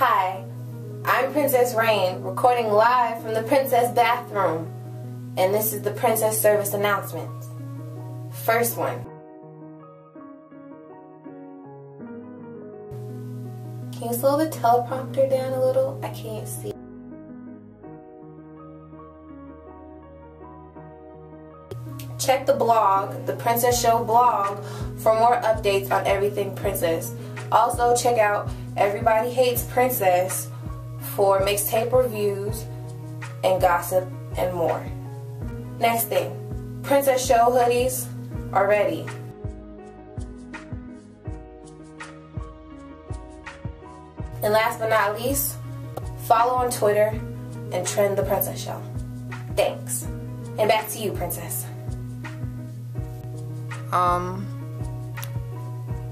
Hi, I'm Princess Rain, recording live from the Princess bathroom, and this is the Princess Service announcement. First one. Can you slow the teleprompter down a little? I can't see. Check the blog, the Princess Show blog, for more updates on everything Princess. Also check out Everybody Hates Princess for mixtape reviews and gossip and more. Next thing, Princess Show hoodies are ready. And last but not least, follow on Twitter and trend the Princess Show. Thanks. And back to you, Princess.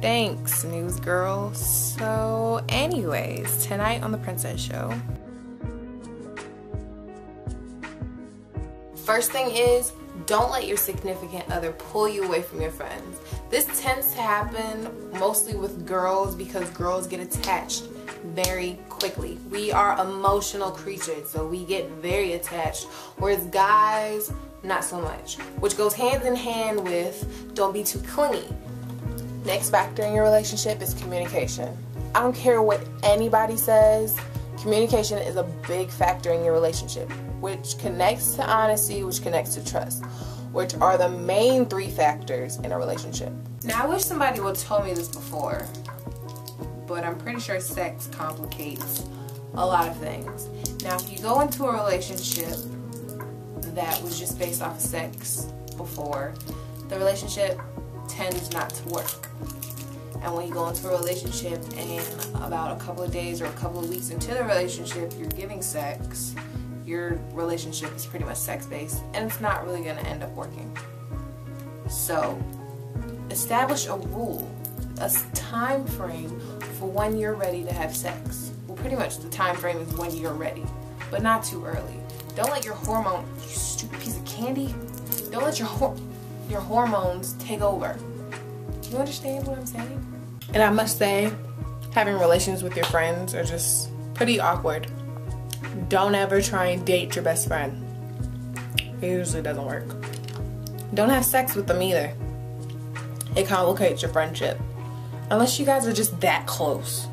Thanks, news girl. So anyways, tonight on the Princess Show, first thing is, don't let your significant other pull you away from your friends. This tends to happen mostly with girls because girls get attached very quickly. We are emotional creatures, so we get very attached, whereas guys, not so much, which goes hand in hand with don't be too clingy. next factor in your relationship is communication. I don't care what anybody says, communication is a big factor in your relationship, which connects to honesty, which connects to trust, which are the main three factors in a relationship. Now, I wish somebody would have told me this before, but I'm pretty sure sex complicates a lot of things. Now, if you go into a relationship that was just based off of sex before, the relationship tends not to work. And when you go into a relationship and about a couple of days or a couple of weeks into the relationship, you're giving sex, your relationship is pretty much sex-based, and it's not really going to end up working. So, establish a rule, a time frame for when you're ready to have sex. Well, pretty much the time frame is when you're ready, but not too early. Don't let your hormones, you stupid piece of candy, don't let your hormones take over. You understand what I'm saying? And I must say, having relations with your friends are just pretty awkward. Don't ever try and date your best friend. It usually doesn't work. Don't have sex with them either. It complicates your friendship. Unless you guys are just that close.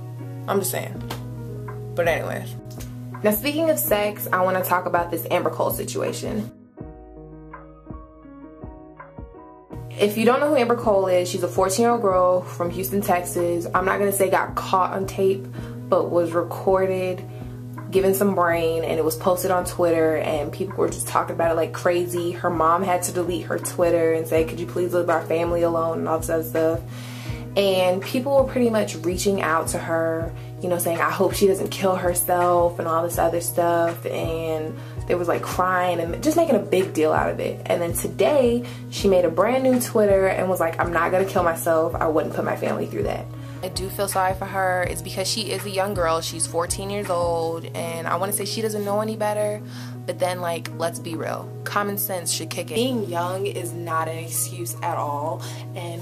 I'm just saying. But anyways. Now, speaking of sex, I want to talk about this AmberCole situation. If you don't know who AmberCole is, she's a 14-year-old girl from Houston, Texas. I'm not going to say got caught on tape, but was recorded giving some brain, and it was posted on Twitter, and people were just talking about it like crazy. Her mom had to delete her Twitter and say, could you please leave our family alone, and all this other stuff. And people were pretty much reaching out to her, you know, saying, I hope she doesn't kill herself and all this other stuff. And they was like crying and just making a big deal out of it. And then today, she made a brand new Twitter and was like, I'm not gonna kill myself. I wouldn't put my family through that. I do feel sorry for her. It's because she is a young girl. She's 14 years old, and I want to say she doesn't know any better. But then, like, let's be real. Common sense should kick in. Being young is not an excuse at all, and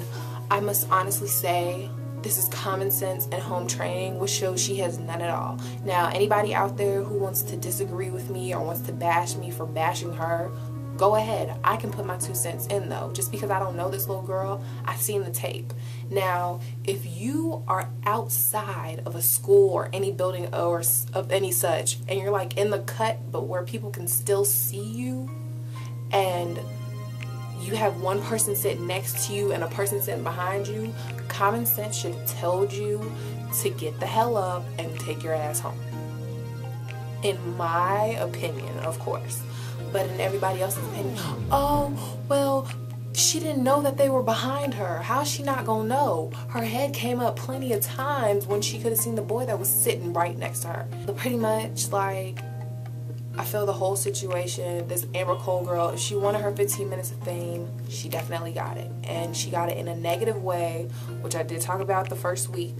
I must honestly say this is common sense and home training, which shows she has none at all. Now, anybody out there who wants to disagree with me or wants to bash me for bashing her, go ahead. I can put my 2 cents in, though. Just because I don't know this little girl, I've seen the tape. Now, if you are outside of a school or any building or of any such, and you're like in the cut, but where people can still see you, and you have one person sitting next to you and a person sitting behind you, common sense should have told you to get the hell up and take your ass home. In my opinion, of course. But in everybody else's opinion, oh, well, she didn't know that they were behind her. How's she not gonna know? Her head came up plenty of times when she could have seen the boy that was sitting right next to her. So pretty much, like, I feel the whole situation, this AmberCole girl, if she wanted her 15 minutes of fame, she definitely got it. And she got it in a negative way, which I did talk about the first week.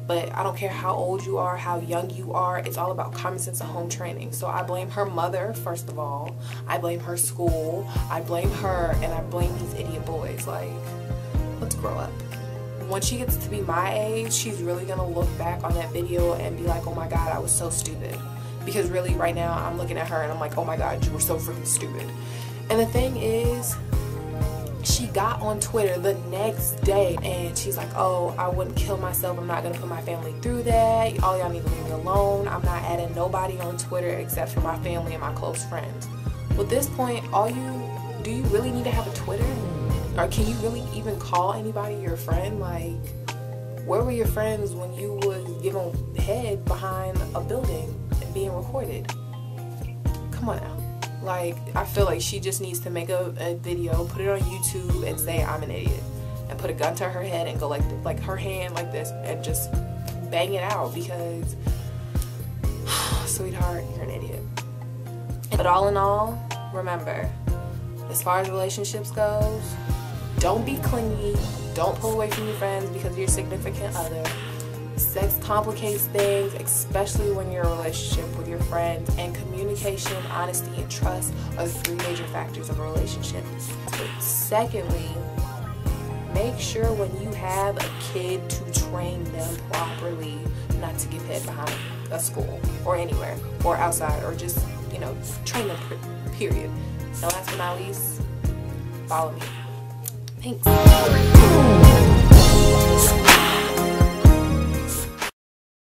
But I don't care how old you are, how young you are, it's all about common sense and home training. So I blame her mother, first of all. I blame her school. I blame her, and I blame these idiot boys. Like, let's grow up. when she gets to be my age, she's really gonna look back on that video and be like, oh my god, I was so stupid. Because really right now I'm looking at her and I'm like, oh my god, you were so freaking stupid. And the thing is, she got on Twitter the next day and she's like, oh, I wouldn't kill myself, I'm not gonna put my family through that, all y'all need to leave me alone, I'm not adding nobody on Twitter except for my family and my close friends. At this point, do you really need to have a Twitter? Or can you really even call anybody your friend? Like, where were your friends when you was giving head behind a building and being recorded? Come on now. Like, I feel like she just needs to make a video, put it on YouTube, and say I'm an idiot, and put a gun to her head and go like her hand like this and just bang it out, because sweetheart, you're an idiot. But all in all, remember, as far as relationships goes, don't be clingy, don't pull away from your friends because of your significant other. Sex complicates things, especially when you're in a relationship with your friends, and communication, honesty, and trust are the 3 major factors of a relationship. But secondly, make sure when you have a kid to train them properly not to give head behind a school or anywhere or outside, or just, you know, train them, period. And last but not least, follow me. Thanks.